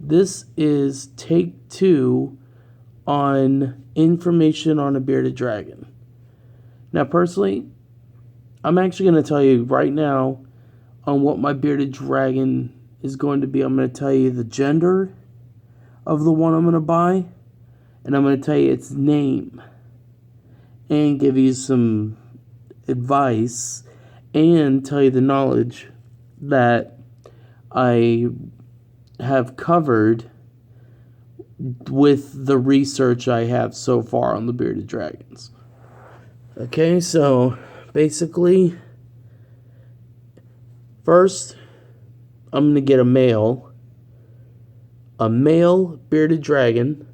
this is take 2 on information on a bearded dragon. Now, personally, I'm actually going to tell you right now on what my bearded dragon is going to be. I'm going to tell you the gender of the one I'm going to buy, and I'm going to tell you its name, and give you some advice, and tell you the knowledge that I have covered with the research I have so far on the bearded dragons. Okay, so basically, first, I'm going to get a male bearded dragon.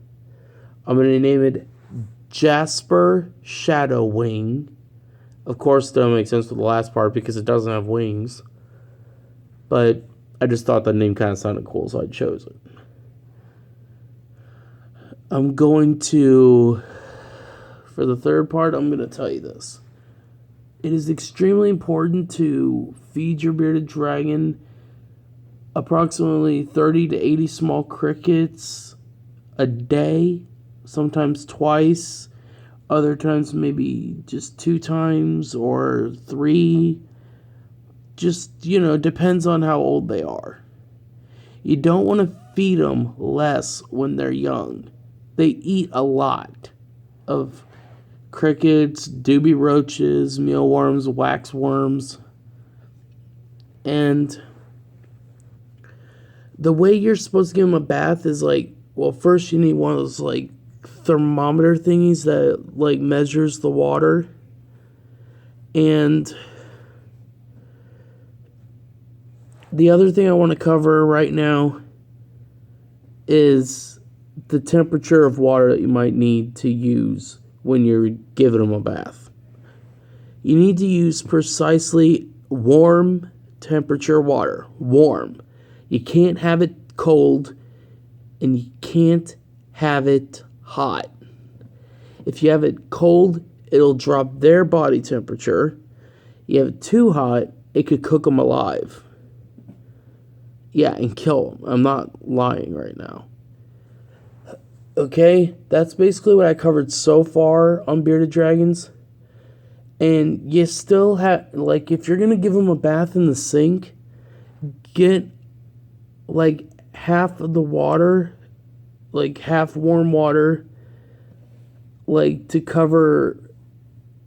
I'm going to name it Jasper Shadowwing. Of course, it doesn't make sense for the last part because it doesn't have wings. But I just thought that name kind of sounded cool, so I chose it. I'm going to... For the third part, I'm going to tell you this. It is extremely important to feed your bearded dragon approximately 30 to 80 small crickets a day, sometimes twice, other times maybe just 2 times or 3. Just, depends on how old they are. You don't want to feed them less when they're young. They eat a lot of crickets, doobie roaches, mealworms, waxworms. And the way you're supposed to give them a bath is first you need one of those thermometer thingies that measures the water. And the other thing I want to cover right now is the temperature of water that you might need to use when you're giving them a bath. You need to use precisely warm temperature water. Warm. You can't have it cold, and you can't have it hot. If you have it cold, it'll drop their body temperature. You have it too hot, it could cook them alive. Yeah, and kill them. I'm not lying right now. Okay, that's basically what I covered so far on bearded dragons. And you still have, if you're going to give them a bath in the sink, get, half of the water, half warm water, to cover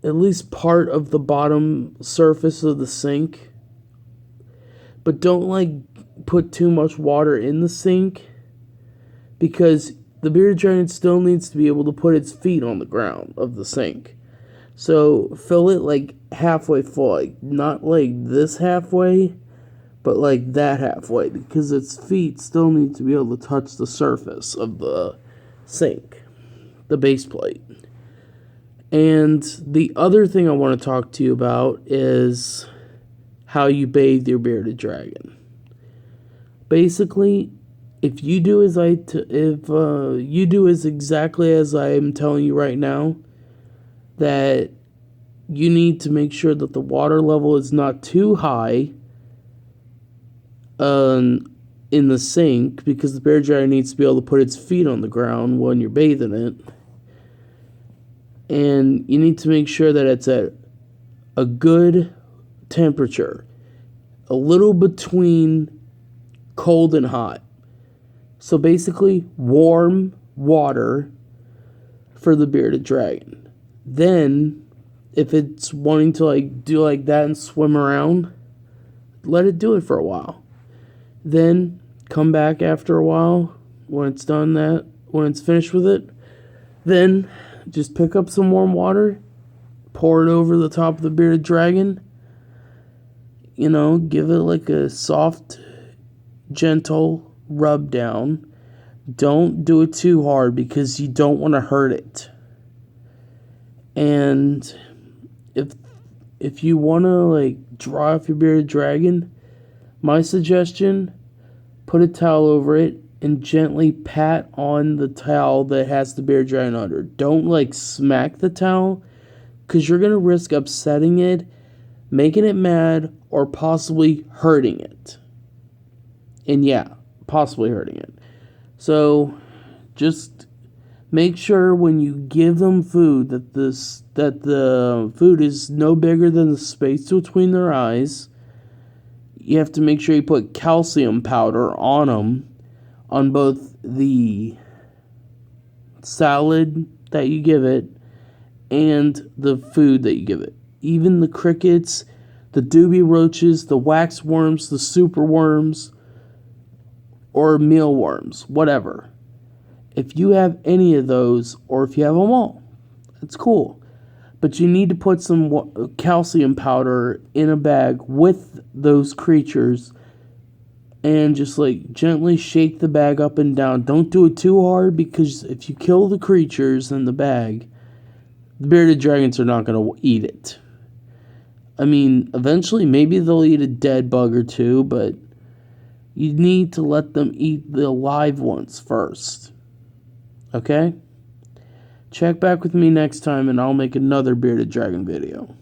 at least part of the bottom surface of the sink. But don't, put too much water in the sink, because the bearded dragon still needs to be able to put its feet on the ground of the sink. So fill it halfway full, not this halfway, but that halfway, because its feet still need to be able to touch the surface of the sink, the base plate. And the other thing I want to talk to you about is how you bathe your bearded dragon. Basically, if you do as exactly as I am telling you right now, that you need to make sure that the water level is not too high in the sink, because the bearded dragon needs to be able to put its feet on the ground when you're bathing it. And you need to make sure that it's at a good temperature, a little between cold and hot. So basically, warm water for the bearded dragon. Then, if it's wanting to do that and swim around, let it do it for a while. Then come back after a while when it's finished with it. Then just pick up some warm water, pour it over the top of the bearded dragon. Give it a soft, gentle rub down. Don't do it too hard, because you don't want to hurt it. And if you want to dry off your bearded dragon, my suggestion, put a towel over it and gently pat on the towel that has the bearded dragon under. Don't smack the towel, because you're going to risk upsetting it, making it mad, or possibly hurting it. And yeah, possibly hurting it. So just make sure when you give them food that the food is no bigger than the space between their eyes. You have to make sure you put calcium powder on them, on both the salad that you give it and the food that you give it. Even the crickets, the doobie roaches, the wax worms, the super worms, or mealworms, whatever. If you have any of those, or if you have them all, it's cool. But you need to put some calcium powder in a bag with those creatures and just like gently shake the bag up and down. Don't do it too hard, because if you kill the creatures in the bag, the bearded dragons are not going to eat it. I mean, eventually maybe they'll eat a dead bug or two, but you need to let them eat the live ones first. Okay? Check back with me next time and I'll make another bearded dragon video.